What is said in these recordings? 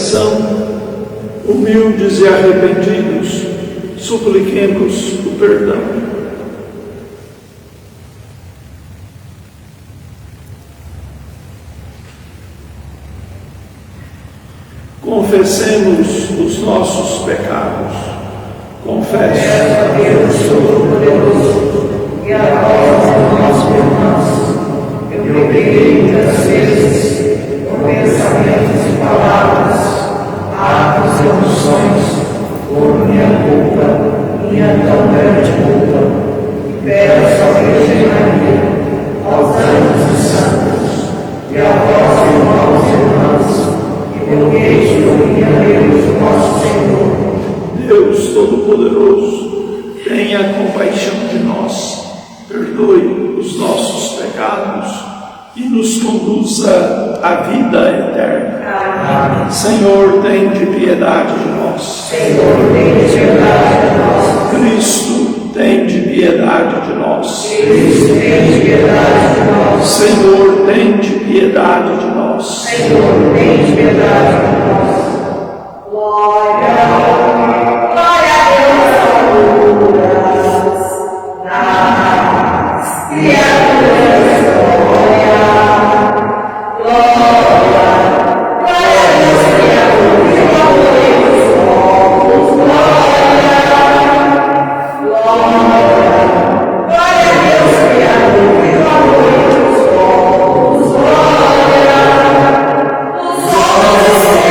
oração, humildes e arrependidos, supliquemos o perdão. Confessemos os nossos pecados. Confesso a Deus Todo-Poderoso e a vós, nossos irmãos, eu pequei muitas vezes, por pensamentos e palavras, atos e omissões, por minha culpa, minha tão grande culpa, e peço à Virgem Maria, aos anjos e santos, e a vós, irmãos e irmãs, que rogueis por mim a Deus, nosso Senhor. Deus Todo-Poderoso, tenha compaixão de nós, perdoe os nossos pecados e nos conduza à vida eterna. Amém. Senhor, tem de piedade de nós. Senhor, tem de piedade de nós. Cristo, tem de piedade de nós. Cristo, tem de piedade de nós. Senhor, tem de piedade de nós. Senhor, tem de piedade de nós. Glória a Deus, nas criaturas, glória a Deus, criaturas, e valores novos, glória a Deus, criaturas, e valores novos, glória, os homens que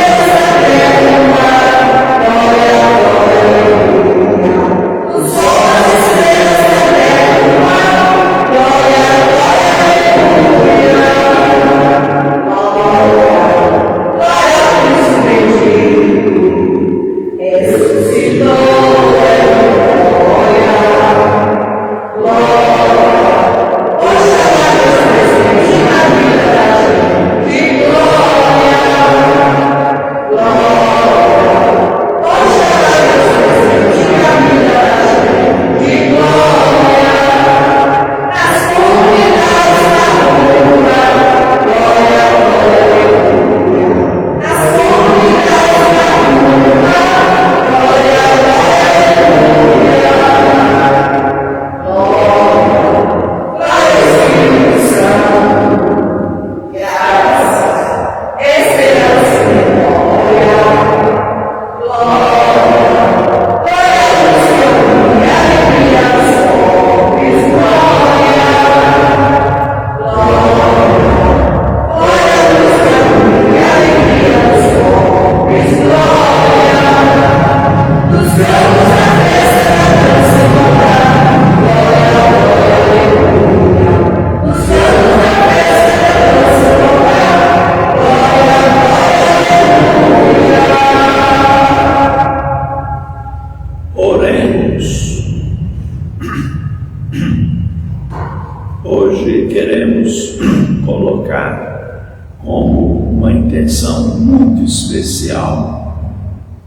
Hoje queremos colocar como uma intenção muito especial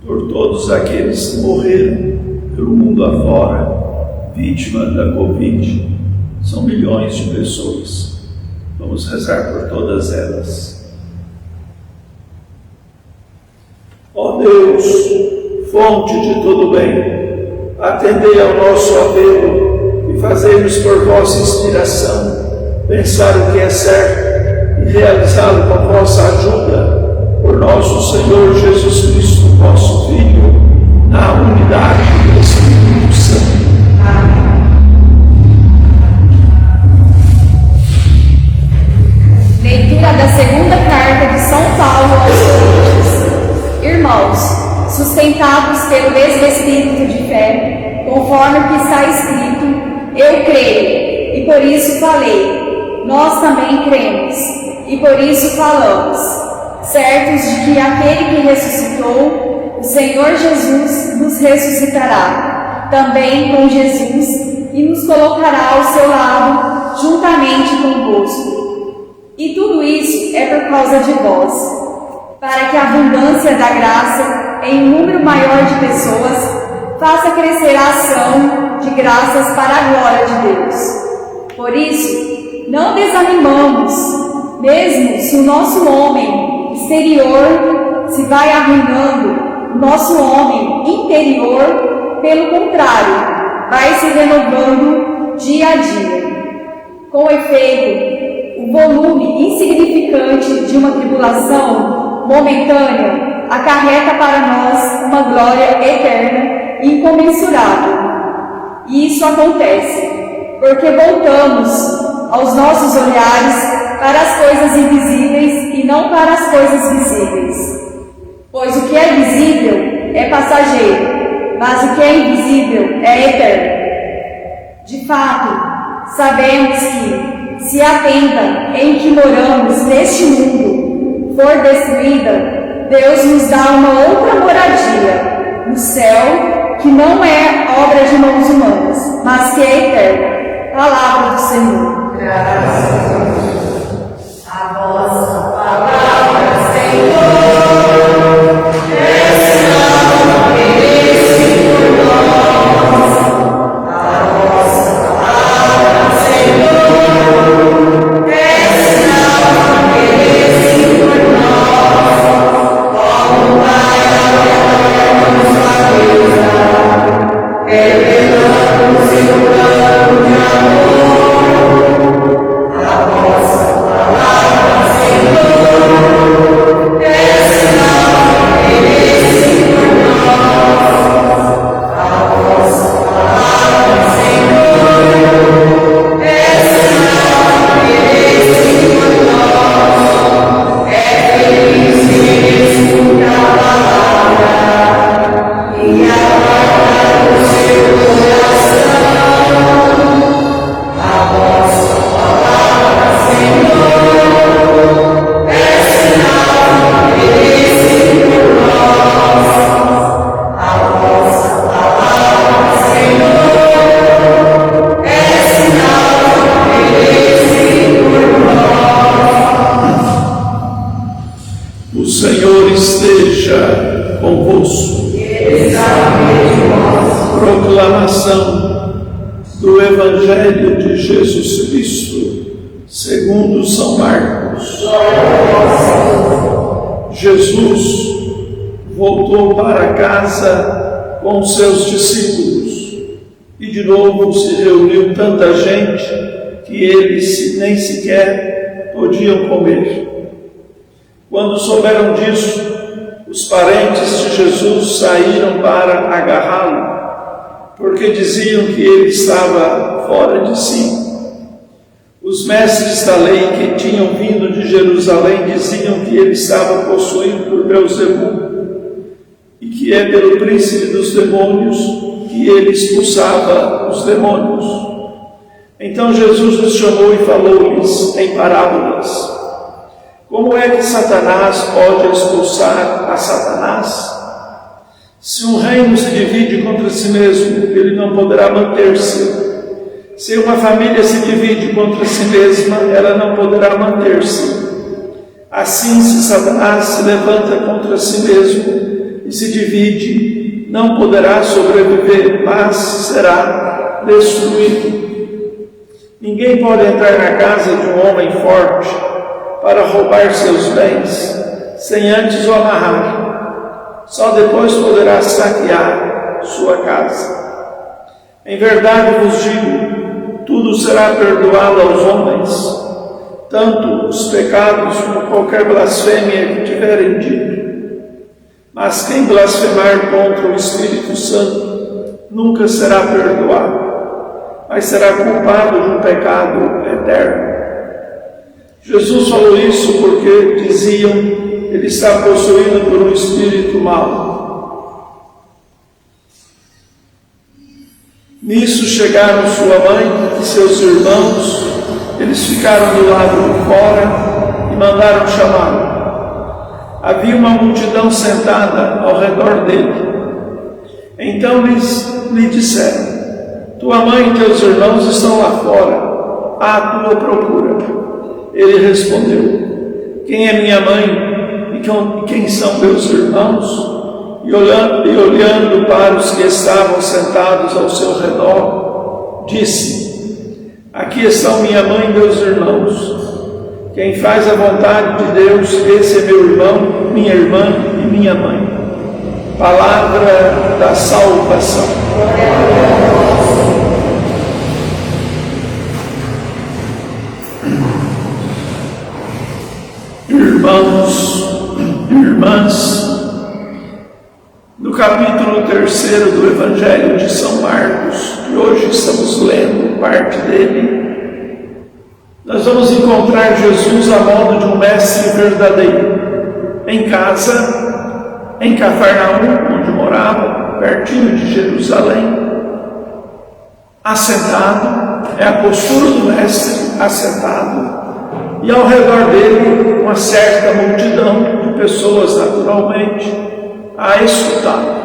por todos aqueles que morreram pelo mundo afora, vítimas da Covid. São milhões de pessoas. Vamos rezar por todas elas. Ó Deus, fonte de todo bem, atendei ao nosso apelo e fazei-nos por vossa inspiração pensar o que é certo e realizá-lo com vossa ajuda, por nosso Senhor Jesus Cristo, vosso Filho, na unidade do Espírito Santo. Amém. Leitura da segunda carta de São Paulo aos Coríntios. Irmãos, sustentados pelo mesmo espírito de fé, conforme o que está escrito, eu creio, e por isso falei. Nós também cremos, e por isso falamos, certos de que aquele que ressuscitou, o Senhor Jesus, nos ressuscitará, também com Jesus, e nos colocará ao seu lado, juntamente convosco. E tudo isso é por causa de vós, para que a abundância da graça, em um número maior de pessoas, faça crescer a ação de graças para a glória de Deus. Por isso, não desanimamos, mesmo se o nosso homem exterior se vai arruinando, o nosso homem interior, pelo contrário, vai se renovando dia a dia. Com efeito, o volume insignificante de uma tribulação momentânea acarreta para nós uma glória eterna e incomensurável. E isso acontece porque voltamos aos nossos olhares para as coisas invisíveis e não para as coisas visíveis. Pois o que é visível é passageiro, mas o que é invisível é eterno. De fato, sabemos que, se a tenda em que moramos neste mundo for destruída, Deus nos dá uma outra moradia, no céu, que não é obra de mãos humanas, mas que é eterna. Palavra do Senhor. Graças a Deus. A vossa palavra, Senhor. Proclamação do Evangelho de Jesus Cristo, segundo São Marcos. Jesus voltou para casa com seus discípulos e de novo se reuniu tanta gente que eles nem sequer podiam comer. Quando souberam disso, os parentes de Jesus saíram para agarrá-lo, porque diziam que ele estava fora de si. Os mestres da lei que tinham vindo de Jerusalém diziam que ele estava possuído por Beelzebul e que é pelo príncipe dos demônios que ele expulsava os demônios. Então Jesus os chamou e falou-lhes em parábolas: como é que Satanás pode expulsar a Satanás? Se um reino se divide contra si mesmo, ele não poderá manter-se. Se uma família se divide contra si mesma, ela não poderá manter-se. Assim, se Satanás se levanta contra si mesmo e se divide, não poderá sobreviver, mas será destruído. Ninguém pode entrar na casa de um homem forte para roubar seus bens, sem antes o amarrar. Só depois poderá saquear sua casa. Em verdade vos digo, tudo será perdoado aos homens, tanto os pecados como qualquer blasfêmia que tiverem dito. Mas quem blasfemar contra o Espírito Santo nunca será perdoado, mas será culpado de um pecado eterno. Jesus falou isso porque diziam: ele está possuído por um espírito mau. Nisso chegaram sua mãe e seus irmãos, eles ficaram do lado de fora e mandaram chamá-lo. Havia uma multidão sentada ao redor dele. Então lhe disseram: tua mãe e teus irmãos estão lá fora, à tua procura. Ele respondeu: quem é minha mãe e quem são meus irmãos? E olhando para os que estavam sentados ao seu redor, disse: aqui estão minha mãe e meus irmãos. Quem faz a vontade de Deus, esse é meu irmão, minha irmã e minha mãe. Palavra da salvação. Irmãos, irmãs, no capítulo 3 do Evangelho de São Marcos, que hoje estamos lendo parte dele, nós vamos encontrar Jesus a modo de um mestre verdadeiro, em casa, em Cafarnaum, onde morava, pertinho de Jerusalém, assentado, é a postura do mestre, assentado, e ao redor dele uma certa multidão de pessoas, naturalmente, a escutá-lo.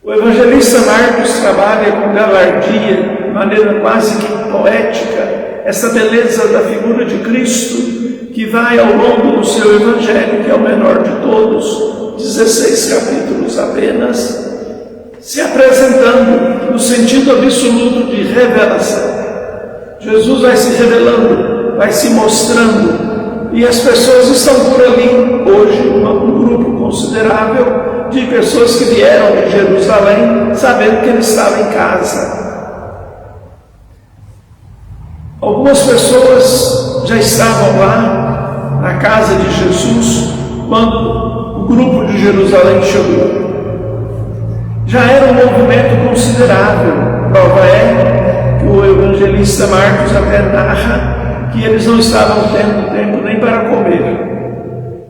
O evangelista Marcos trabalha com galardia, de maneira quase que poética, essa beleza da figura de Cristo, que vai ao longo do seu evangelho, que é o menor de todos, 16 capítulos apenas, se apresentando no sentido absoluto de revelação. Jesus vai se revelando, vai se mostrando, e as pessoas estão por ali hoje, um grupo considerável de pessoas que vieram de Jerusalém, sabendo que ele estava em casa. Algumas pessoas já estavam lá na casa de Jesus quando o grupo de Jerusalém chegou. Já era um movimento considerável. Prova é que o evangelista Marcos até narra que eles não estavam tendo tempo nem para comer.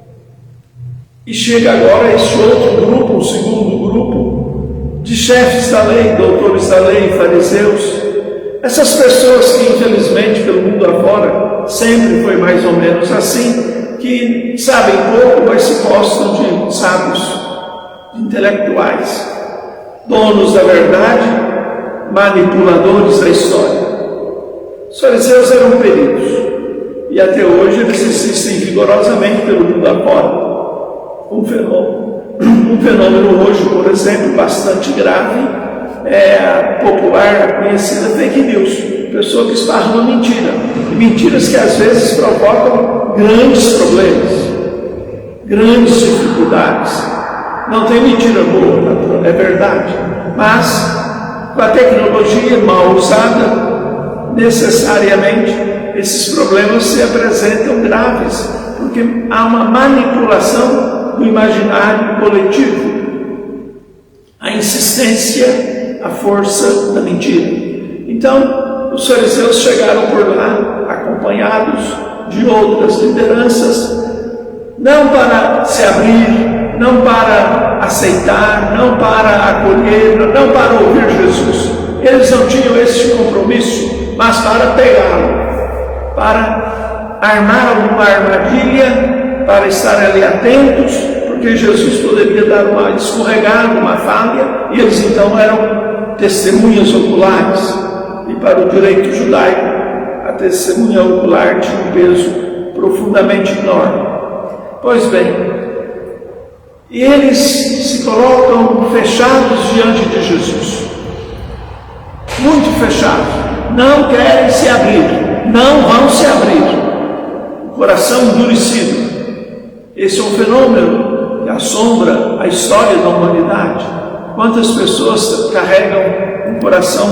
E chega agora este outro grupo, o segundo grupo, de chefes da lei, doutores da lei, fariseus. Essas pessoas que, infelizmente, pelo mundo afora, sempre foi mais ou menos assim, que sabem pouco, mas se gostam de sábios, de intelectuais, donos da verdade, manipuladores da história. Os fariseus eram peritos, e até hoje eles existem vigorosamente pelo mundo afora. Um fenômeno hoje, por exemplo, bastante grave, é a popular, a conhecida fake news, pessoa que esparra uma mentira, e mentiras que às vezes provocam grandes problemas, grandes dificuldades. Não tem mentira boa, é verdade, mas com a tecnologia mal usada, necessariamente esses problemas se apresentam graves, porque há uma manipulação do imaginário coletivo, a insistência, a força da mentira. Então, os fariseus chegaram por lá, acompanhados de outras lideranças, não para se abrir, não para aceitar, não para acolher, não para ouvir Jesus. Eles não tinham esse compromisso, mas para pegá-lo, para armar alguma armadilha, para estar ali atentos, porque Jesus poderia dar uma escorregada, uma falha, e eles então eram testemunhas oculares, e para o direito judaico a testemunha ocular tinha um peso profundamente enorme. Pois bem, e eles se colocam fechados diante de Jesus, muito fechados, não querem se abrir, não vão se abrir, o coração endurecido. Esse é um fenômeno que assombra a história da humanidade. Quantas pessoas carregam um coração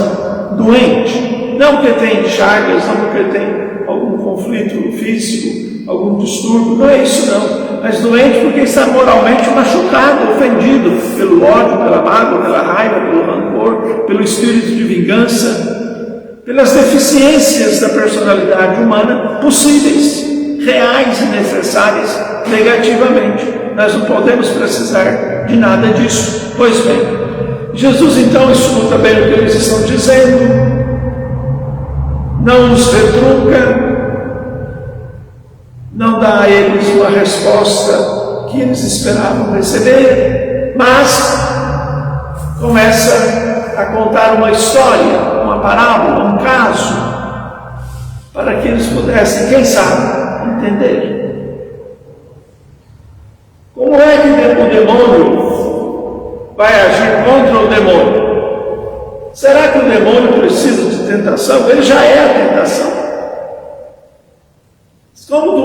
doente, não porque tem chagas, não porque tem algum conflito físico, algum distúrbio, não é isso não, mas doente porque está moralmente machucado, ofendido pelo ódio, pela mágoa, pela raiva, pelo rancor, pelo espírito de vingança, pelas deficiências da personalidade humana possíveis, reais e necessárias negativamente. Nós não podemos precisar de nada disso. Pois bem, Jesus então escuta bem o que eles estão dizendo, não os retruca, não dá a eles uma resposta que eles esperavam receber, mas começa a contar uma história, uma parábola, um caso, para que eles pudessem, quem sabe, entender. Como é que o demônio vai agir contra o demônio? Será que o demônio precisa de tentação? Ele já é a tentação.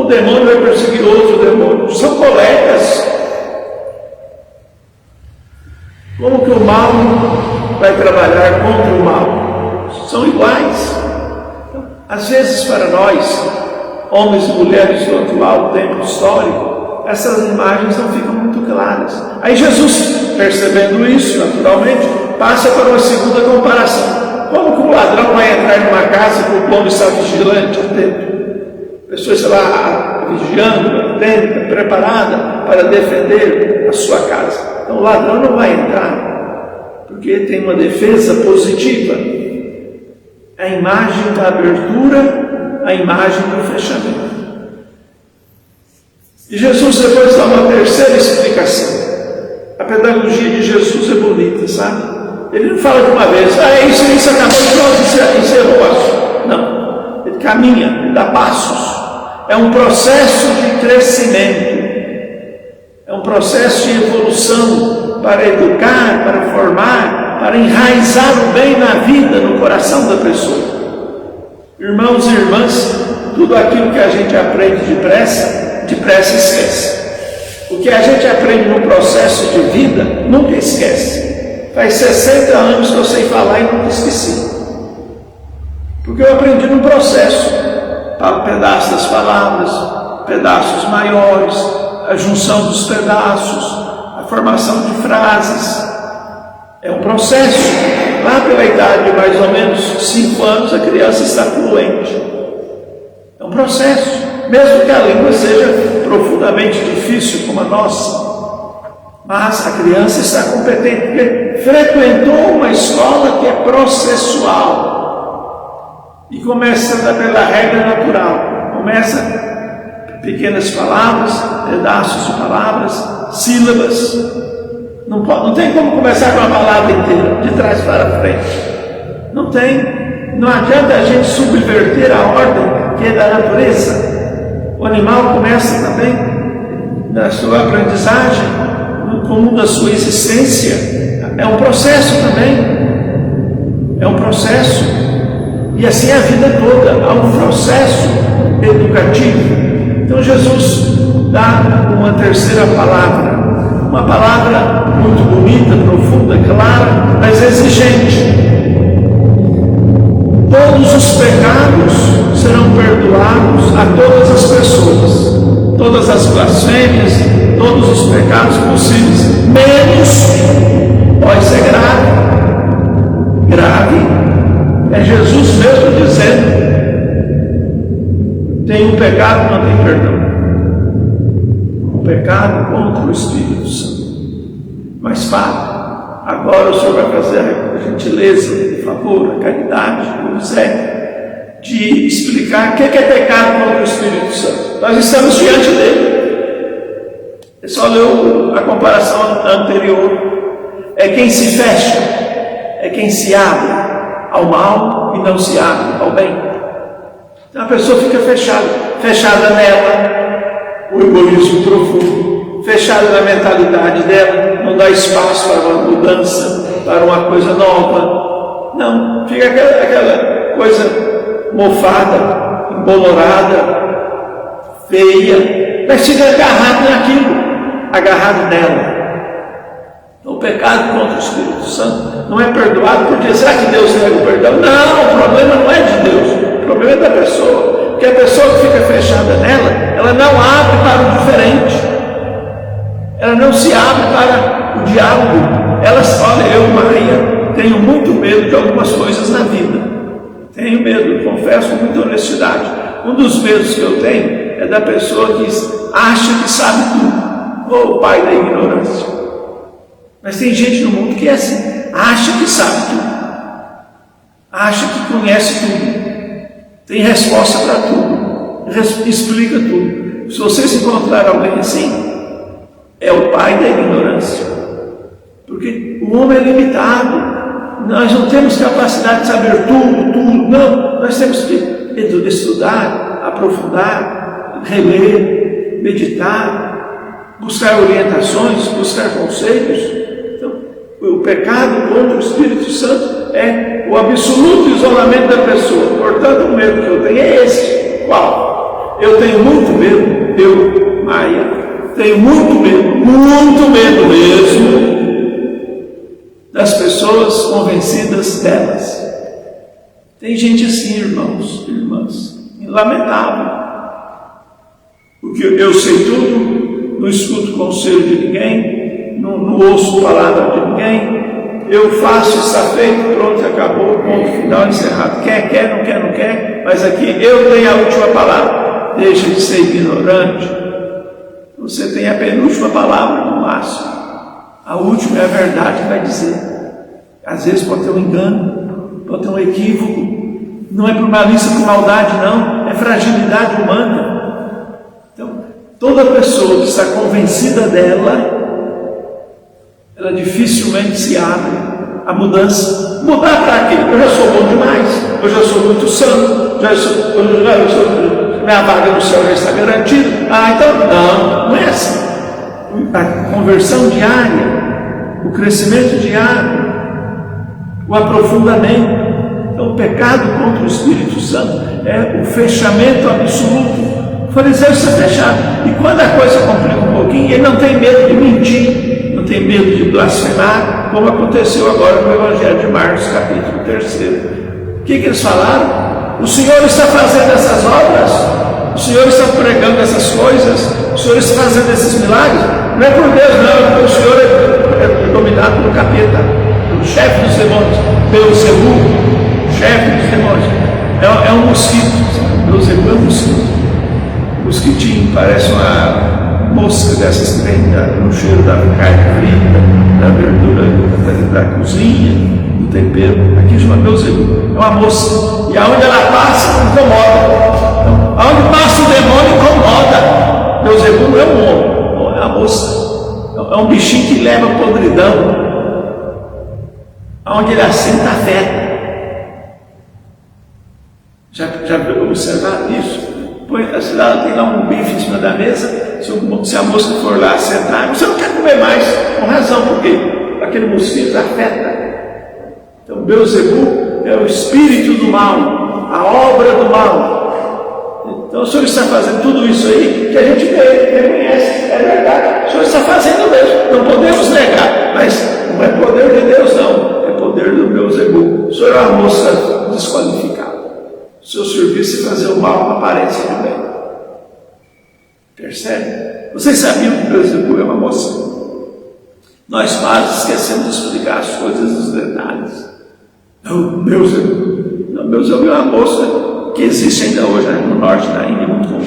demônio vai perseguir outro demônio. São colegas. Como que o mal vai trabalhar contra o mal? São iguais. Então, às vezes, para nós, homens e mulheres do atual tempo histórico, essas imagens não ficam muito claras. Aí Jesus, percebendo isso, naturalmente, passa para uma segunda comparação. Como que um ladrão vai entrar numa casa que o dono está vigilante, atento? A pessoa está lá vigiando, atenta, preparada para defender a sua casa. Então o ladrão não vai entrar, porque tem uma defesa positiva. A imagem da abertura, a imagem do fechamento. E Jesus depois dá uma terceira explicação. A pedagogia de Jesus é bonita, sabe? Ele não fala de uma vez, isso acabou de pronto, encerrou o assunto. Não, ele caminha, ele dá passos. É um processo de crescimento. É um processo de evolução para educar, para formar, para enraizar o bem na vida, no coração da pessoa. Irmãos e irmãs, tudo aquilo que a gente aprende depressa esquece. O que a gente aprende no processo de vida, nunca esquece. Faz 60 anos que eu sei falar e nunca esqueci. Porque eu aprendi no processo. Pedaços das palavras, pedaços maiores, a junção dos pedaços, a formação de frases. É um processo. Lá pela idade de mais ou menos 5 anos, a criança está fluente. É um processo. Mesmo que a língua seja profundamente difícil como a nossa. Mas a criança está competente, porque frequentou uma escola que é processual. E começa pela regra natural. Começa pequenas palavras, pedaços de palavras, sílabas. Não tem como começar com a palavra inteira, de trás para frente. Não tem. Não adianta a gente subverter a ordem que é da natureza. O animal começa também na sua aprendizagem, no comum da sua existência. É um processo também. É um processo. E assim a vida toda. Há um processo educativo. Então Jesus dá uma terceira palavra. Uma palavra muito bonita, profunda, clara, mas exigente. Todos os pecados serão perdoados a todas as pessoas. Todas as blasfêmias, todos os pecados possíveis, menos, isso é grave. Grave. É Jesus mesmo dizendo: tem um pecado, não tem perdão. O pecado contra o Espírito Santo. Mas Pai, agora o Senhor vai fazer a gentileza, o favor, a caridade, o miséria, de explicar o que é pecado contra o Espírito Santo. Nós estamos diante dele. Ele só leu a comparação anterior. É quem se fecha, é quem se abre ao mal e não se abre ao bem. Então a pessoa fica fechada nela, o egoísmo profundo, fechada na mentalidade dela, não dá espaço para uma mudança, para uma coisa nova. Não, fica aquela coisa mofada, embolorada, feia, mas fica agarrado naquilo, agarrado nela. O pecado contra o Espírito Santo não é perdoado porque será que Deus nega o perdão? Não, o problema não é de Deus, o problema é da pessoa. Porque a pessoa que fica fechada nela, ela não abre para o diferente, ela não se abre para o diálogo. Ela olha, eu, Maria, tenho muito medo de algumas coisas na vida. Tenho medo, confesso com muita honestidade. Um dos medos que eu tenho é da pessoa que acha que sabe tudo, ou o pai da ignorância. Mas tem gente no mundo que é assim, acha que sabe tudo, acha que conhece tudo, tem resposta para tudo, explica tudo. Se vocês encontrar alguém assim, é o pai da ignorância, porque o homem é limitado, nós não temos capacidade de saber tudo, não, nós temos que estudar, aprofundar, reler, meditar, buscar orientações, buscar conselhos. O pecado contra o Espírito Santo é o absoluto isolamento da pessoa. Portanto, o medo que eu tenho é esse. Qual? Eu tenho muito medo, eu, Maia, tenho muito medo mesmo, das pessoas convencidas delas. Tem gente assim, irmãos, irmãs, lamentável, porque eu sei tudo, não escuto conselho de ninguém, não ouço palavra de ninguém, eu faço, está feito, pronto, acabou, ponto final, encerrado. Quer, não quer, mas aqui eu tenho a última palavra. Deixa de ser ignorante. Você tem a penúltima palavra no máximo. A última é a verdade que vai dizer. Às vezes pode ter um engano, pode ter um equívoco. Não é por malícia, por maldade, não. É fragilidade humana. Então, toda pessoa que está convencida dela, ela dificilmente se abre à mudança. Mudar para quê? Eu já sou bom demais, eu já sou muito santo, minha vaga no céu já está garantida. Então, não é assim. A conversão diária, o crescimento diário, o aprofundamento. Então, o pecado contra o Espírito Santo é o fechamento absoluto. O fariseu está fechado. E quando a coisa complica um pouquinho, ele não tem medo de mentir, não tem medo de blasfemar, como aconteceu agora no Evangelho de Marcos, capítulo 3. O que eles falaram? O Senhor está fazendo essas obras, o Senhor está pregando essas coisas, o Senhor está fazendo esses milagres. Não é por Deus, não, porque o Senhor é dominado pelo capeta, pelo chefe dos demônios, Beelzebú, chefe dos demônios. É um mosquito, Beelzebú é um mosquito. Mosquitinho, parece uma mosca dessas que vem no cheiro da carne frita, da verdura da cozinha, do tempero. Aqui chama Beelzebú, é uma mosca. E aonde ela passa, incomoda. Então, aonde passa o demônio, incomoda. Beelzebú não é um homem, é uma mosca. É um bichinho que leva podridão. Aonde ele assenta, afeta. Já observaram isso? Põe, tem lá um bife em cima da mesa, se a mosca for lá sentar, você não quer comer mais, com razão, porque aquele mosquito afeta. Então, Beelzebú é o espírito do mal, a obra do mal. Então, o Senhor está fazendo tudo isso aí, que a gente reconhece, é verdade, o Senhor está fazendo mesmo, não podemos negar, mas não é poder de Deus, não, é poder do Beelzebú. O Senhor é uma moça desqualificada. O seu serviço é fazer o mal com a aparência do bem. Percebe? Vocês sabiam que Beelzebú é uma moça? Nós quase esquecemos de explicar as coisas nos detalhes. Não, Beelzebú é uma moça que existe ainda hoje, né? No norte da Índia, muito comum.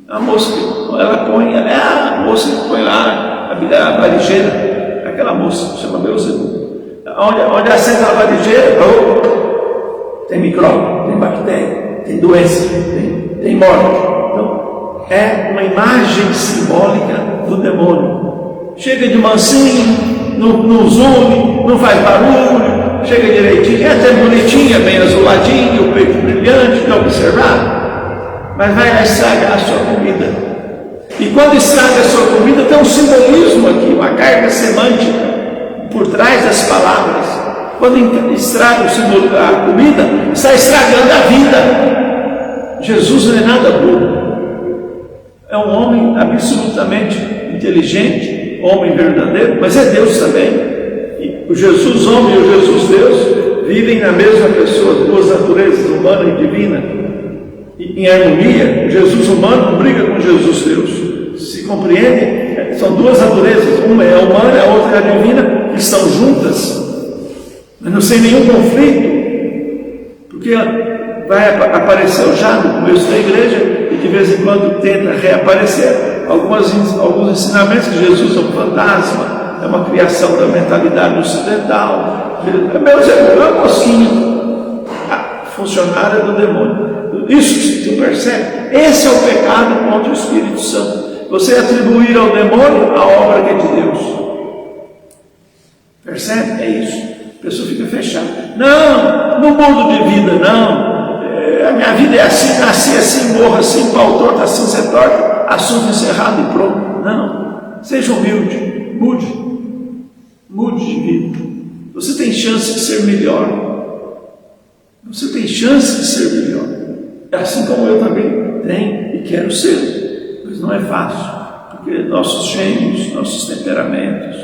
É uma moça que ela põe, ela é a moça que põe lá a varigeira, aquela moça que chama Beelzebú. Onde acende a varigeira, tem micróbio, tem bactéria, tem doença, tem morte. Então, é uma imagem simbólica do demônio. Chega de mansinho, não zune, não faz barulho, chega direitinho, é até bonitinha, bem azuladinho, o peito brilhante, não observar, mas vai lá estragar a sua comida. E quando estraga a sua comida, tem um simbolismo aqui, uma carga semântica por trás das palavras. Quando estraga a comida, está estragando a vida. Jesus não é nada bobo. É um homem absolutamente inteligente, homem verdadeiro, mas é Deus também. E o Jesus homem e o Jesus Deus vivem na mesma pessoa, duas naturezas, humana e divina. E em harmonia, o Jesus humano briga com Jesus Deus. Se compreende? São duas naturezas, uma é a humana, a outra é a divina, que estão juntas, mas não sem nenhum conflito, porque vai aparecer o já no começo da igreja, e de vez em quando tenta reaparecer alguns ensinamentos que Jesus é um fantasma, é uma criação da mentalidade ocidental. É uma mosquinha, funcionária do demônio. Isso tu percebe? Esse é o pecado contra o Espírito Santo. Você atribuir ao demônio a obra que é de Deus. Percebe? É isso. A pessoa fica fechada. Não, no mundo de vida, não. A minha vida é assim, nasci assim, morro assim, pau torto, assim você torta, assunto encerrado e pronto. Não. Seja humilde. Mude de vida. Você tem chance de ser melhor. Você tem chance de ser melhor. assim como eu também tenho e quero ser, mas não é fácil, porque nossos gênios, nossos temperamentos,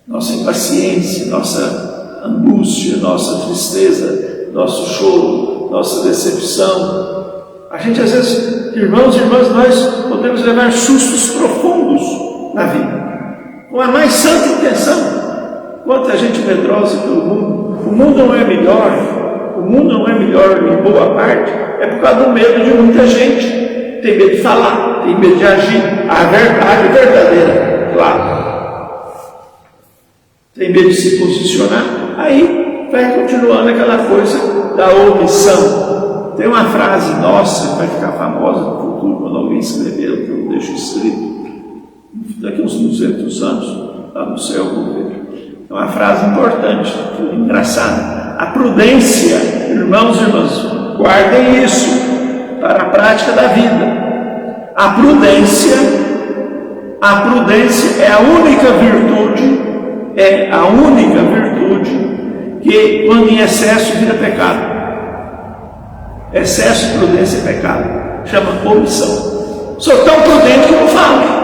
nossa impaciência, nossa angústia, nossa tristeza, nosso choro, nossa decepção, a gente às vezes, irmãos e irmãs, nós podemos levar sustos profundos na vida, com a mais santa intenção. Quanta gente medrosa pelo mundo. O mundo não é melhor, o mundo não é melhor em boa parte, é por causa do medo de muita gente. Tem medo de falar, tem medo de agir, a verdade verdadeira, claro. Tem medo de se posicionar, aí vai continuando aquela coisa da omissão. Tem uma frase nossa que vai ficar famosa no futuro, quando alguém escrever, que eu deixo escrito, daqui a uns 200 anos, lá no céu, vou ver. É uma frase importante, engraçada. A prudência, irmãos e irmãs, guardem isso para a prática da vida. A prudência é a única virtude que, quando em excesso, vira pecado. Excesso de prudência é pecado. Chama omissão. Sou tão prudente que não falo.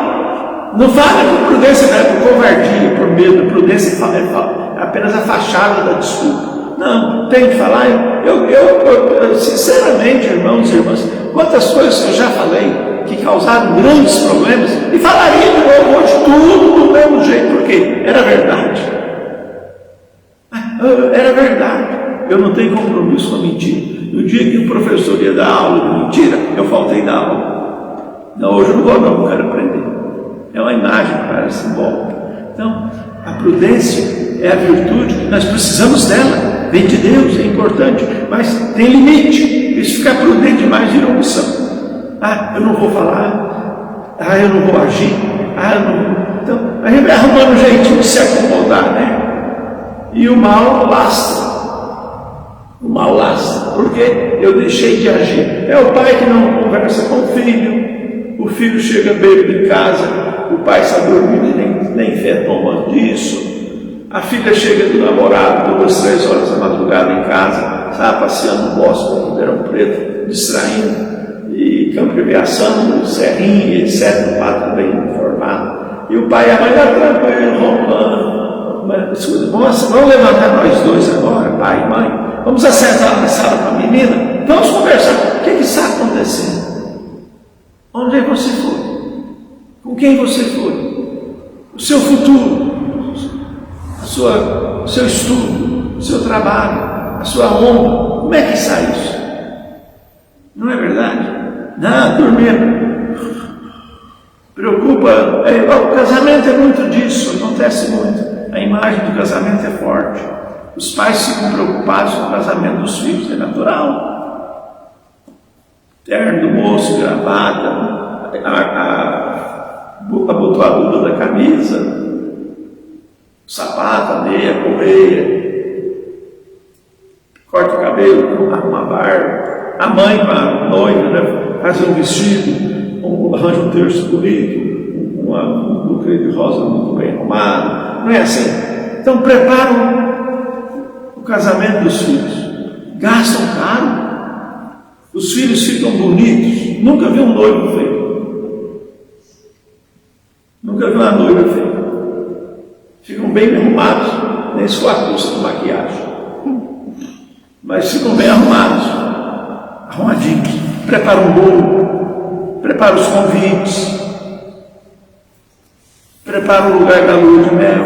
Não fala por prudência, não é por covardia, por medo. Prudência é apenas a fachada da desculpa. Não, tem que falar. Eu sinceramente, irmãos e irmãs, quantas coisas eu já falei que causaram grandes problemas e falaria de novo hoje tudo do mesmo jeito, porque era verdade. Era verdade. Eu não tenho compromisso com a mentira. No dia que o professor ia dar aula de mentira, eu faltei da aula. Não, hoje eu não vou, não, eu quero aprender. É uma imagem, parece simbólica. Então, a prudência é a virtude, nós precisamos dela, vem de Deus, é importante, mas tem limite. Isso ficar prudente demais vira omissão. Eu não vou falar, eu não vou agir, eu não vou. Então, a gente vai arrumando um jeitinho de se acomodar, né? E o mal lastra. O mal lastra, porque eu deixei de agir. É o pai que não conversa com o filho chega bêbado em casa, o pai está dormindo e nem fé toma disso. A filha chega do namorado 2, 3 horas da madrugada em casa, está passeando no bosque com o Ribeirão Preto, distraindo, e campo de aviação, serrinha, etc. O pato bem informado. E o pai e a mãe estão tranquilos, roncando. Vamos levantar nós dois agora, pai e mãe. Vamos assentar na sala com a menina. Vamos conversar. O que está acontecendo? Onde você foi? Com quem você foi? O seu futuro, o seu estudo, o seu trabalho, a sua honra. Como é que sai isso? Não é verdade? Não, dormindo. Preocupa. O casamento é muito disso, acontece muito. A imagem do casamento é forte. Os pais ficam preocupados com o casamento dos filhos, é natural. Terno do moço, gravata, a abotoadura da camisa, sapato, a meia, correia, corta o cabelo, arruma a barba, a mãe com a noiva, né, faz um vestido, arranja um terço bonito, um buquê de rosa muito bem arrumado, não é assim? Então preparam o casamento dos filhos, gastam caro. Os filhos ficam bonitos. Nunca vi um noivo feio. Nunca vi uma noiva feia. Ficam bem arrumados, nem se acusa com maquiagem. Mas ficam bem arrumados, arrumadinhos. Prepara um bolo, prepara os convites, prepara o lugar da lua de mel,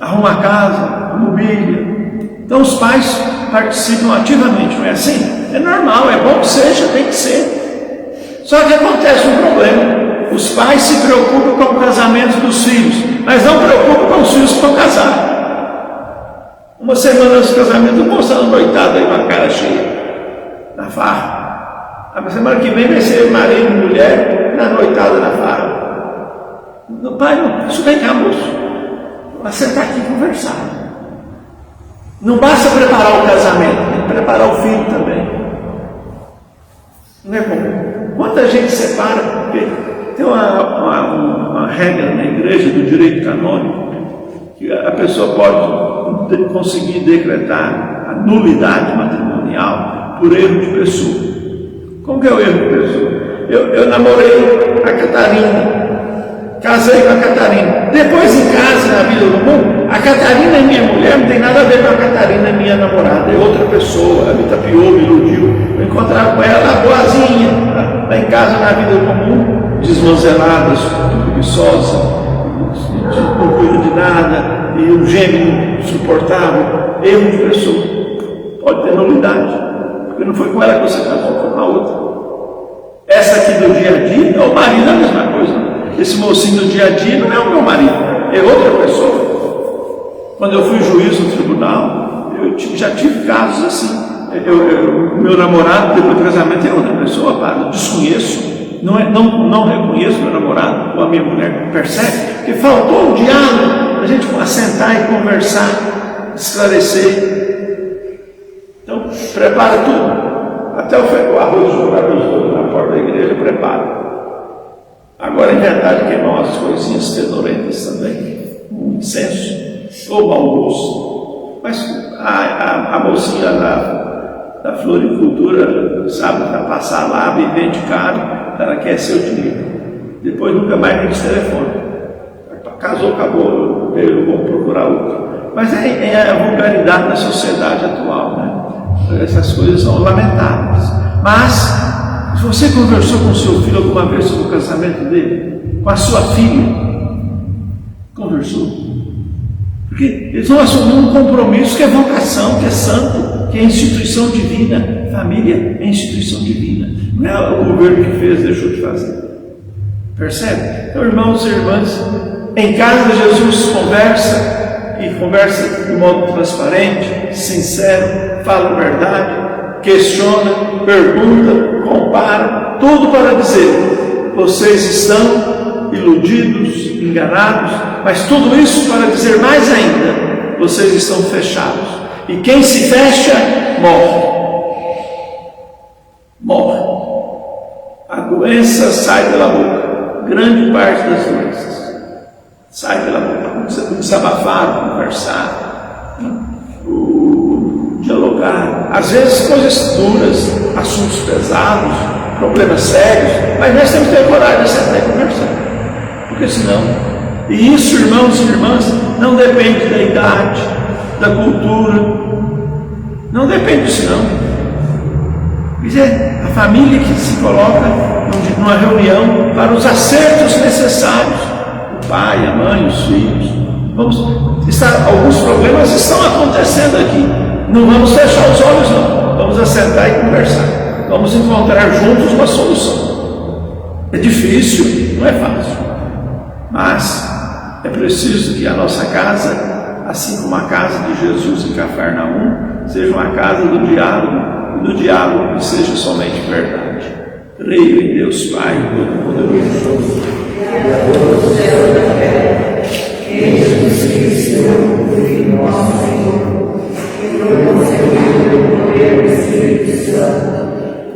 arruma a casa, a mobília. Então os pais participam ativamente, não é assim? É normal, é bom que seja, tem que ser. Só que acontece um problema. Os pais se preocupam com o casamento dos filhos, mas não preocupam com os filhos que vão casar. Uma semana antes do casamento, o moço está noitada aí com a cara cheia, na farra. A semana que vem vai ser marido e mulher na noitada na farra. O pai, não, isso vem cá, moço. Vai sentar aqui e conversar. Não basta preparar o casamento, tem que preparar o filho também. Não é comum. Quanta gente separa, porque tem uma regra na igreja do direito canônico, que a pessoa pode conseguir decretar a nulidade matrimonial por erro de pessoa. Como que é o erro de pessoa? Eu namorei a Catarina, casei com a Catarina. Depois em casa, na vida comum, a Catarina é minha mulher, não tem nada a ver com a Catarina, é minha namorada, é outra pessoa. Ela me tapiou, me iludiu. Eu encontrava com ela boazinha, lá em casa, na vida comum, desmanzelada, preguiçosa, não cuida de nada, e um gênio insuportável, erro de pessoa. Pode ter nulidade, porque não foi com ela que você casou, foi com a outra. Essa aqui do dia a dia, o marido é a mesma coisa. Esse mocinho do dia a dia não é o meu marido, é outra pessoa. Quando eu fui juiz no tribunal, eu já tive casos assim. Meu namorado, depois do casamento, é outra pessoa, eu desconheço, não reconheço meu namorado ou a minha mulher, percebe? Porque faltou o diálogo, a gente assentar e conversar, esclarecer. Então, prepara tudo. Até o arroz jogado na porta da igreja, prepara. Agora é verdade que nós, coisinhas fedorentes também, um incenso ou mau gosto. Mas a mocinha da floricultura, sabe, para passar lá, me vende caro, ela quer seu dinheiro. Depois nunca mais me diz telefone. Casou, acabou, eu vou procurar outro. Mas é a vulgaridade da sociedade atual, né? Essas coisas são lamentáveis. Mas, se você conversou com seu filho alguma vez sobre o casamento dele, com a sua filha, conversou? Porque eles vão assumir um compromisso que é vocação, que é santo, que é instituição divina. Família é instituição divina. Não é o governo que fez, deixou de fazer. Percebe? Então, irmãos e irmãs, em casa Jesus conversa, e conversa de modo transparente, sincero, fala a verdade, questiona, pergunta, compara, tudo para dizer: vocês estão iludidos, enganados, mas tudo isso para dizer mais ainda: vocês estão fechados, e quem se fecha, morre. Morre. A doença sai pela boca, grande parte das doenças sai pela boca. Desabafar, conversar, dialogar, às vezes coisas duras, assuntos pesados, problemas sérios, mas nós temos que ter coragem de sentar e conversar, porque senão, e isso, irmãos e irmãs, não depende da idade, da cultura, não depende disso não. Quer dizer, a família que se coloca numa reunião para os acertos necessários, o pai, a mãe, os filhos. Alguns problemas estão acontecendo aqui. Não vamos fechar os olhos, não. Vamos assentar e conversar. Vamos encontrar juntos uma solução. É difícil, não é fácil. Mas é preciso que a nossa casa, assim como a casa de Jesus em Cafarnaum, seja uma casa do diálogo, e do diálogo que seja somente verdade. Creio em Deus Pai Todo-Poderoso. Jesus Cristo, Filho nosso Senhor, que foi concebido pelo poder do Espírito Santo,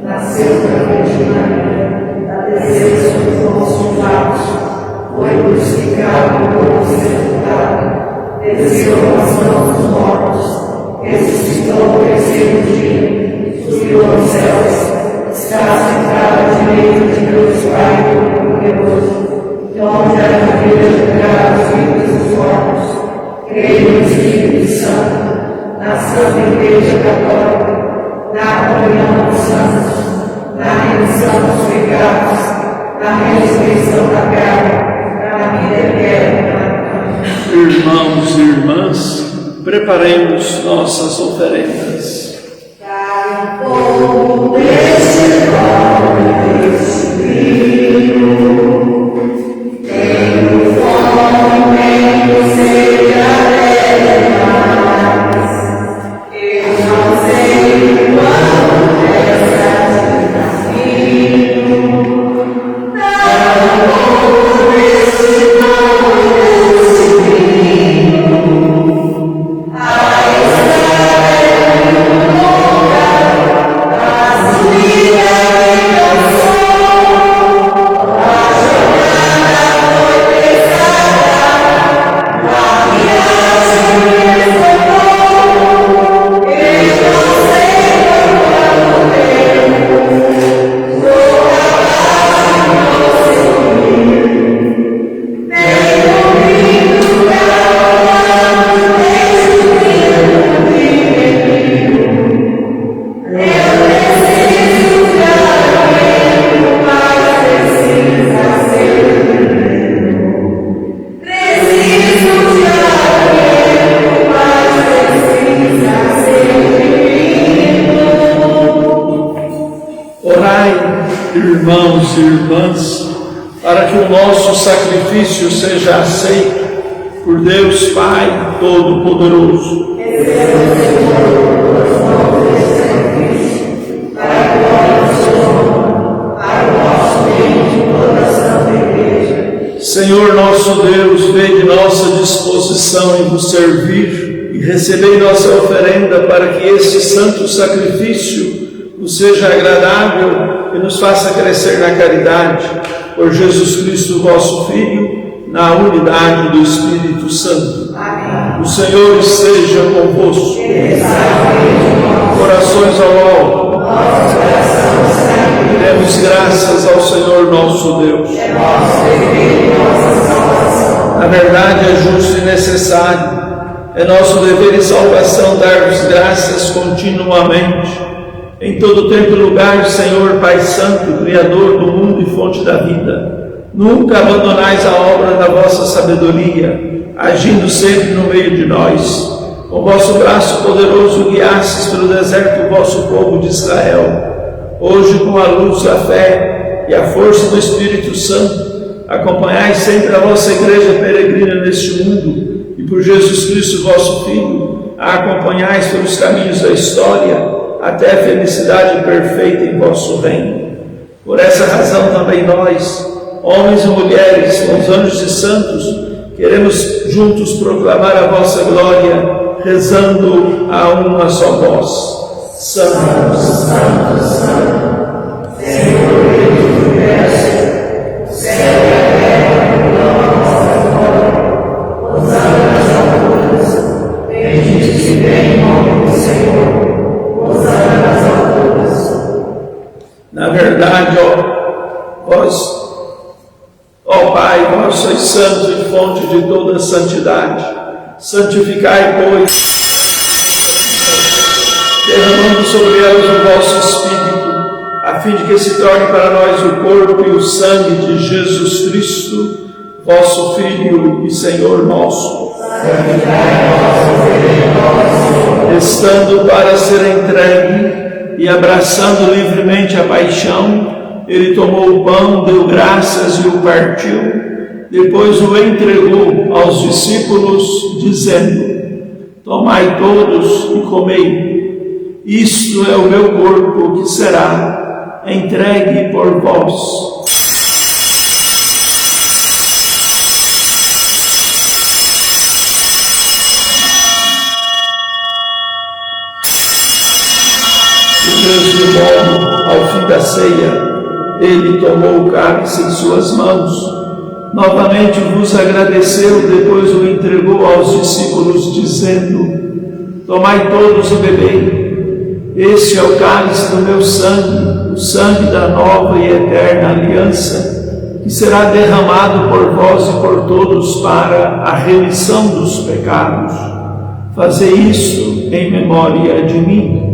nasceu da Virgem Maria, padeceu sob Pôncio Pilatos, foi crucificado, morto e sepultado, desceu às mãos dos mortos, ressuscitou ao terceiro dia, subiu aos céus, está sentado à direita de Deus Pai Todo-Poderoso, onde a vida julgará os vivos e os mortos. Creio no Espírito Santo, na Santa Igreja Católica, na comunhão dos santos, na remissão dos pecados, na ressurreição da carne, na vida eterna. Irmãos e irmãs, preparemos nossas oferendas. Dai fogo deste nome, deste brilho. Tenho fome, tenho sede alegre mais. Eu não sei quando essa caminho. Dá fogo deste nome, deste brilho. A estrada é um lugar, a subida é irmãos e irmãs, para que o nosso sacrifício seja aceito por Deus Pai Todo-Poderoso. Senhor nosso Deus, vede nossa disposição em vos servir e recebei nossa oferenda para que este santo sacrifício nos seja agradável e nos faça crescer na caridade. Por Jesus Cristo, vosso Filho, na unidade do Espírito Santo. Amém. O Senhor esteja convosco. Corações ao alto. Demos graças ao Senhor nosso Deus. Na verdade é justo e necessário, é nosso dever e salvação dar-vos graças continuamente, em todo tempo e lugar, Senhor Pai Santo, Criador do mundo e fonte da vida. Nunca abandonais a obra da vossa sabedoria, agindo sempre no meio de nós. Com vosso braço poderoso guiastes pelo deserto o vosso povo de Israel. Hoje, com a luz da fé e a força do Espírito Santo, acompanhai sempre a vossa igreja peregrina neste mundo e por Jesus Cristo, vosso Filho, a acompanhais pelos caminhos da história até a felicidade perfeita em vosso reino. Por essa razão também nós, homens e mulheres, com os anjos e santos, queremos juntos proclamar a vossa glória, rezando a uma só voz. Santo, Santo, Santo, Senhor Deus do universo, céu e a terra proclamam a vossa glória. Hosana nas alturas, bendito se vem em nome do Senhor. Hosana nas alturas. Na verdade, ó Pai, vós sois santo e fonte de toda santidade. Santificai, pois, derramando sobre elas o vosso Espírito, a fim de que se torne para nós o corpo e o sangue de Jesus Cristo, vosso Filho e Senhor nosso. Estando para ser entregue e abraçando livremente a paixão, ele tomou o pão, deu graças e o partiu, depois o entregou aos discípulos, dizendo: tomai todos e comei. Isto é o meu corpo que será entregue por vós. Do mesmo modo, ao fim da ceia, ele tomou o cálice em suas mãos, novamente vos agradeceu, depois o entregou aos discípulos, dizendo: tomai todos e bebei. Este é o cálice do meu sangue, o sangue da nova e eterna aliança, que será derramado por vós e por todos para a remissão dos pecados. Fazei isto em memória de mim.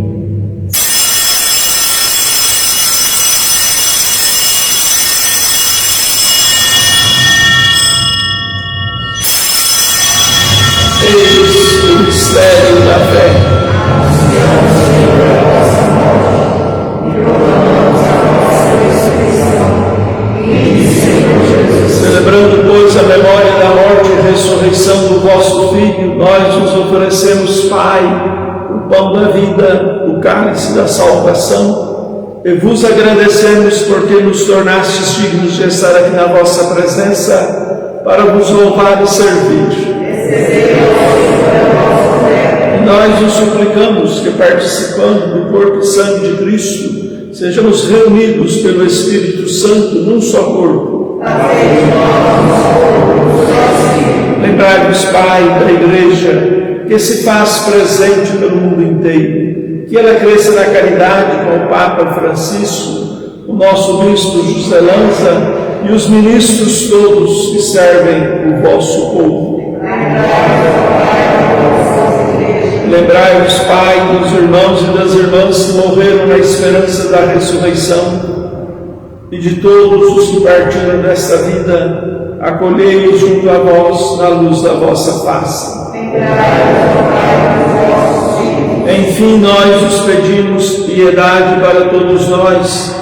Eis o mistério da fé. Celebrando, pois, a memória da morte e ressurreição do vosso Filho, nós vos oferecemos, Pai, o pão da vida, o cálice da salvação, e vos agradecemos porque nos tornastes dignos de estar aqui na vossa presença, para vos louvar e servir. E nós os suplicamos que, participando do corpo e sangue de Cristo, sejamos reunidos pelo Espírito Santo num só corpo. Lembrai-vos, Pai, da Igreja, que se faz presente pelo mundo inteiro, que ela cresça na caridade com o Papa Francisco, o nosso Bispo José Lanza e os ministros todos que servem o vosso povo. Lembrai-vos, Pai, dos irmãos e das irmãs que morreram na esperança da ressurreição, e de todos os que partiram desta vida, acolhei-os junto a vós na luz da vossa face. Enfim, nós os pedimos piedade para todos nós,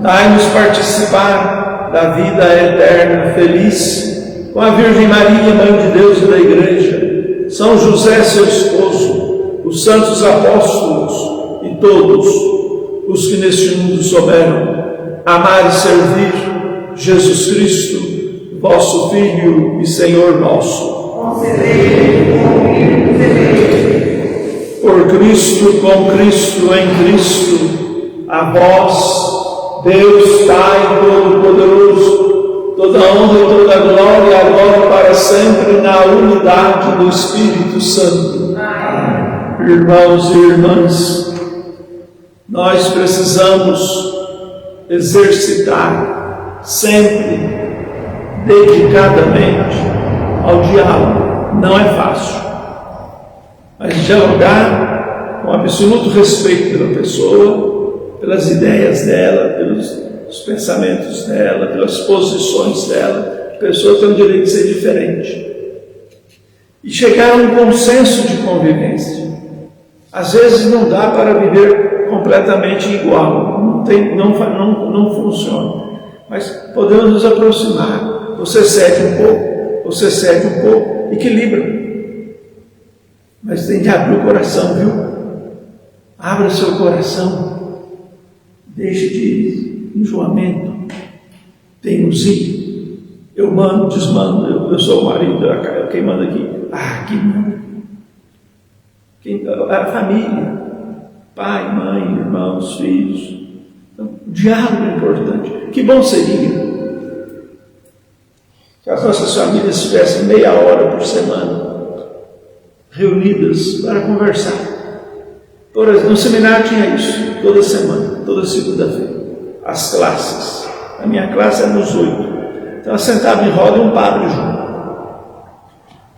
Dai-nos participar da vida eterna feliz com a Virgem Maria, Mãe de Deus e da Igreja, São José, seu esposo, os santos apóstolos e todos os que neste mundo souberam amar e servir Jesus Cristo, vosso Filho e Senhor nosso. Por Cristo, com Cristo, em Cristo, a vós, Deus Pai Todo-Poderoso, toda honra e toda glória, agora e para sempre, na unidade do Espírito Santo. Amém. Irmãos e irmãs, nós precisamos exercitar sempre, dedicadamente, ao diálogo. Não é fácil, mas dialogar com absoluto respeito pela pessoa, pelas ideias dela, pelos pensamentos dela, pelas posições dela. A pessoa tem o direito de ser diferente e chegar a um consenso de convivência. Às vezes não dá para viver completamente igual, não funciona, mas podemos nos aproximar. Você cede um pouco, você cede um pouco, equilibra. Mas tem que abrir o coração, viu? Abra seu coração. Deixe de enjoamento, teimosia. Eu mando, desmando, eu sou o marido, quem manda aqui? Quem manda? A família, pai, mãe, irmãos, filhos. Então, o diálogo é importante. Que bom seria que as nossas famílias tivessem meia hora por semana reunidas para conversar. Por exemplo, no seminário tinha isso, toda semana, toda segunda-feira. As classes. A minha classe era nos 8. Então, eu sentava em roda um padre junto.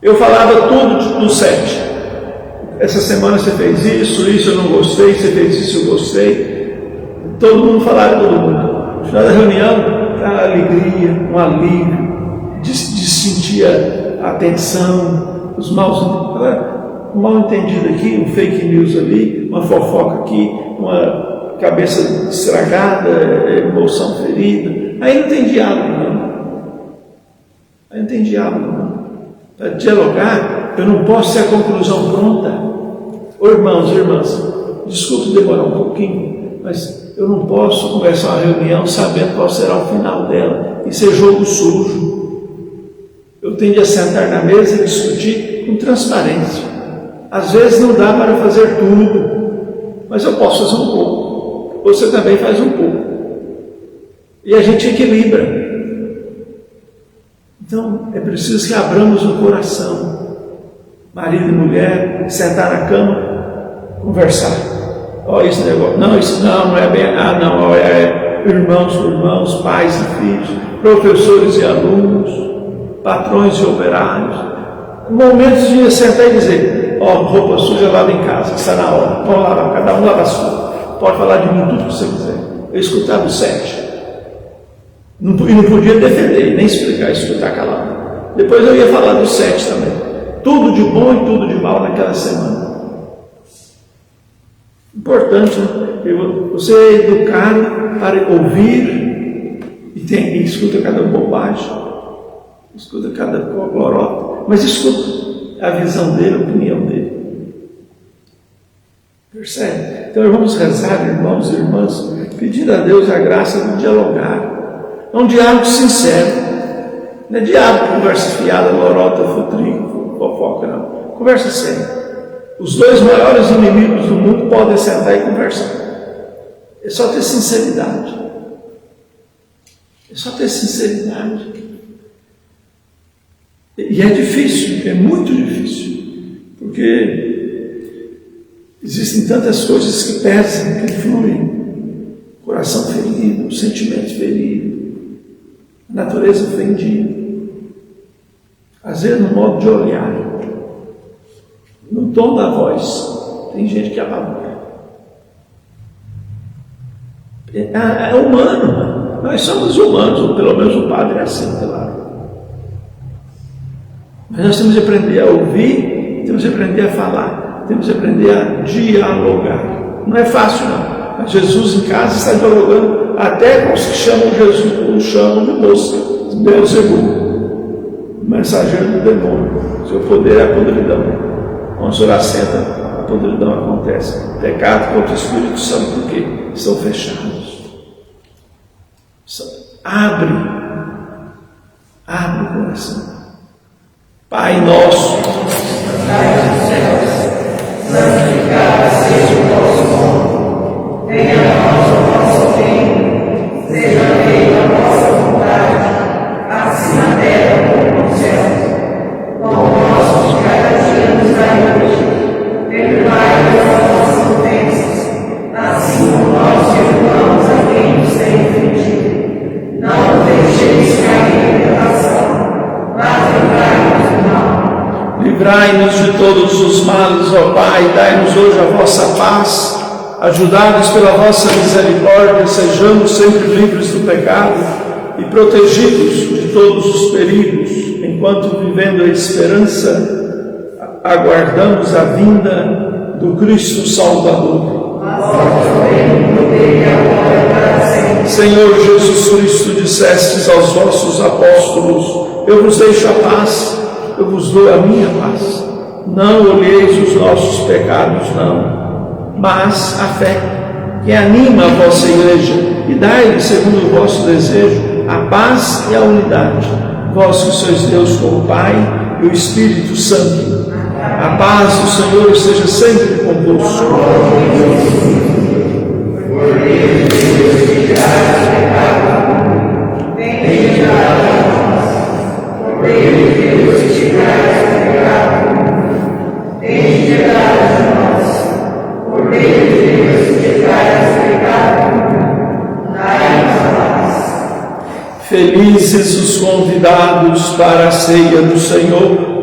Eu falava tudo no 7. Essa semana você fez isso eu não gostei, você fez isso, eu gostei. Todo mundo falava todo mundo. No final da reunião, uma alegria, um alívio, de sentir a atenção, os um mal entendido aqui, um fake news ali, uma fofoca aqui, uma cabeça estragada, emoção ferida. Aí não tem diálogo, não. Para dialogar, eu não posso ter a conclusão pronta. Irmãos e irmãs, desculpe demorar um pouquinho, mas eu não posso começar uma reunião sabendo qual será o final dela. Isso é jogo sujo. Eu tenho de sentar na mesa e discutir com transparência. Às vezes não dá para fazer tudo, mas eu posso fazer um pouco. Você também faz um pouco. E a gente equilibra. Então, é preciso que abramos o coração. Marido e mulher, sentar na cama, conversar. Esse negócio. Não, isso não é bem. Irmãos, pais e filhos, professores e alunos, patrões e operários. Momentos de sentar e dizer: roupa suja lava em casa, está na hora. Vamos lavar, cada um lava a sua. Pode falar de mim tudo que você quiser. Eu escutava o 7. E não podia defender, nem explicar, escutar calado. Depois eu ia falar do 7 também. Tudo de bom e tudo de mal naquela semana. Importante, né? Você é educado para ouvir e escuta cada bobagem, escuta cada lorota, mas escuta a visão dele, a opinião dele. Percebe? Então vamos rezar, irmãos e irmãs, pedindo a Deus a graça de dialogar. É um diálogo sincero. Não é diálogo, conversa fiada, lorota, futrigo, fofoca, não. Conversa séria. Os dois maiores inimigos do mundo podem sentar e conversar. É só ter sinceridade. E é difícil, é muito difícil. Porque existem tantas coisas que pesam, que influem. Coração ferido, sentimento ferido, natureza ofendida. Às vezes no modo de olhar, no tom da voz, tem gente que apavora. É humano, nós somos humanos, ou pelo menos o padre é assim, claro. Mas nós temos de aprender a ouvir, temos de aprender a falar, temos de aprender a dialogar. Não é fácil, não. Mas Jesus em casa está dialogando até com os que chamam Jesus, chamam de mosca, Beelzebul, o mensageiro do demônio. Seu poder é a podridão. Onde o senhor senta, a podridão acontece. Pecado contra o Espírito Santo, porque estão fechados. Abre o coração. Pai nosso, santificado seja o vosso nome, venha a nós o vosso reino, seja feita a vossa vontade, assim na terra como no céu. O pão nosso de cada dia nos dai hoje, perdoai as nossas ofensas, assim como nós perdoamos a quem nos tem ofendido. Não nos deixeis cair em tentação, mas livrai-nos do mal. livrai-nos de todos os males, ó Pai, dai-nos hoje a vossa paz, ajudados pela vossa misericórdia, sejamos sempre livres do pecado e protegidos de todos os perigos, enquanto vivendo a esperança, aguardamos a vinda do Cristo Salvador. Senhor Jesus Cristo, dissestes aos vossos apóstolos: eu vos deixo a paz, eu vos dou a minha paz. Não olheis os nossos pecados, não, mas a fé que anima a vossa igreja, e dai-lhe, segundo o vosso desejo, a paz e a unidade. Vós que sois Deus como Pai e o Espírito Santo. A paz do Senhor esteja sempre convosco. Felizes os convidados para a ceia do Senhor.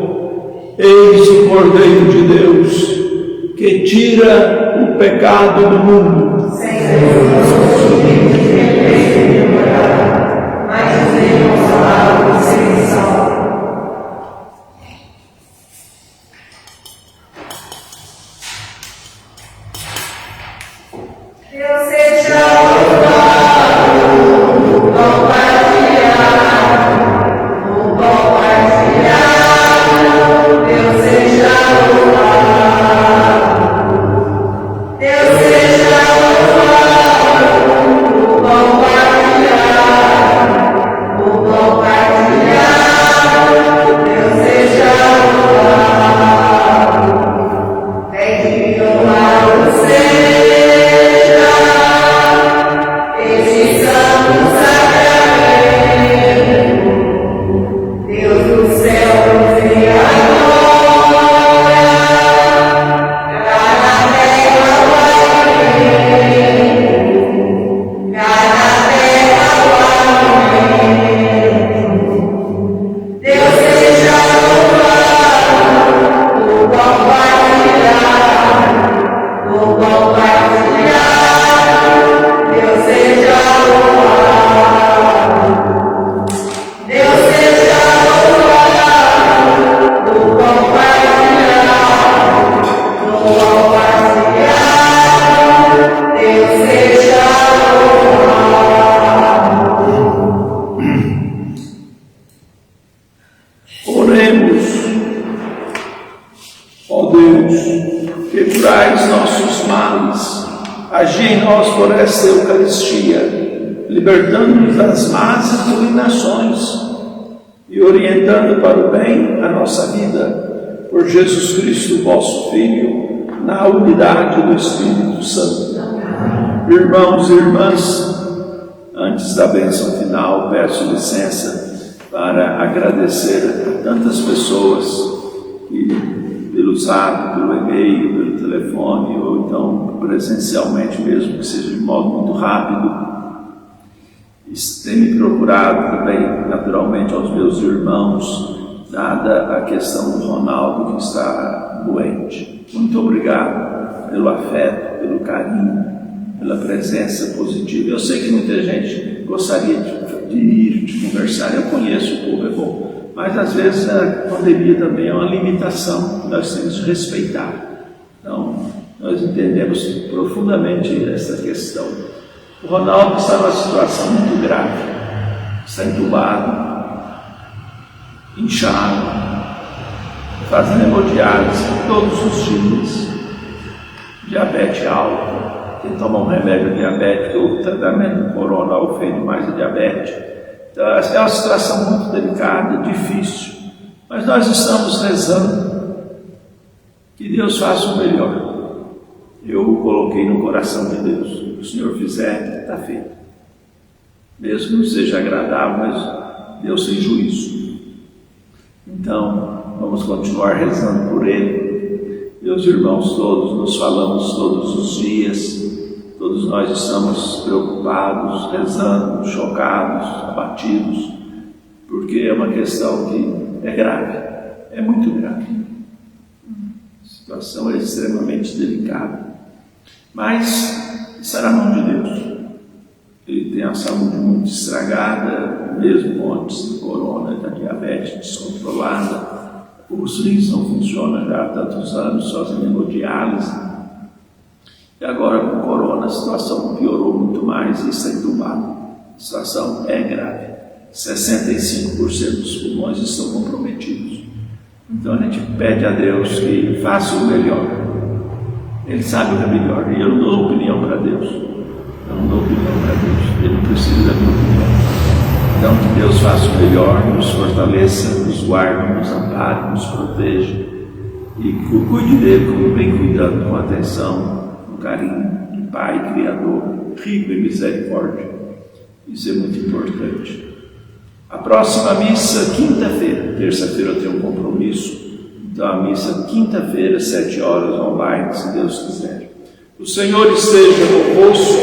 Eis o Cordeiro de Deus, que tira o pecado do mundo. Senhor, não sou digno de ter demorado, mas usei uma palavra de serviço. Deus seja louvado, Deus seja louvado, Deus seja louvado, compartilhado, Deus seja louvado, bendito louvado seja este santo sacramento, Deus do céu Criador. Oremos. Ó Deus, que curais nossos males, agi em nós por esta Eucaristia, libertando-nos das más inclinações e orientando para o bem a nossa vida, por Jesus Cristo, vosso Filho, na unidade do Espírito Santo. Irmãos e irmãs, antes da bênção final, peço licença para agradecer a tantas pessoas que, pelo zap, pelo e-mail, pelo telefone, ou então presencialmente mesmo, que seja de modo muito rápido, têm me procurado também, naturalmente, aos meus irmãos, dada a questão do Ronaldo, que está doente. Muito obrigado pelo afeto, pelo carinho, pela presença positiva. Eu sei que muita gente gostaria de ir, de conversar. Eu conheço o povo, é bom. Mas às vezes a pandemia também é uma limitação que nós temos de respeitar. Então, nós entendemos profundamente essa questão. O Ronaldo está numa situação muito grave, está entubado, inchado, fazendo hemodiálise todos os dias, diabetes alta, tem que tomar um remédio diabético, o tratamento do corona ofende mais a diabetes. Então é uma situação muito delicada, difícil, mas nós estamos rezando que Deus faça o melhor. Eu coloquei no coração de Deus, o que o Senhor fizer, está feito. Mesmo que não seja agradável, mas Deus tem juízo. Então, vamos continuar rezando por Ele. Meus irmãos todos, nos falamos todos os dias, todos nós estamos preocupados, rezando, chocados, abatidos, porque é uma questão que é grave, é muito grave. A situação é extremamente delicada. Mas está na mão de Deus. Ele tem a saúde muito estragada, mesmo antes do corona, da diabetes descontrolada. Os rins não funcionam já há tantos anos, fazendo hemodiálise. E agora com o corona a situação piorou muito mais e está entubado. A situação é grave. 65% dos pulmões estão comprometidos. Então a gente pede a Deus que faça o melhor. Ele sabe o que é melhor, e eu não dou opinião para Deus. Eu não dou opinião para Deus, Ele não precisa da minha opinião. Então que Deus faça o melhor, nos fortaleça, nos guarde, nos ampare, nos proteja e cuide dele como vem cuidando, com atenção, com carinho de Pai Criador, rico em misericórdia. Isso é muito importante. A próxima missa, quinta-feira. Terça-feira eu tenho um compromisso. Então a missa, quinta-feira, 7 horas, online, se Deus quiser. O Senhor esteja convosco.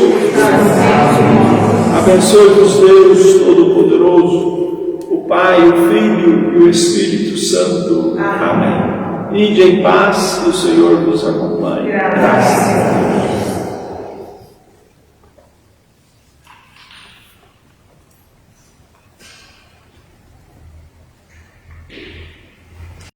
Abençoe-vos Deus Todo-Poderoso, o Pai, o Filho e o Espírito Santo. Amém. Ide em paz, que o Senhor vos acompanhe. Graças a Deus.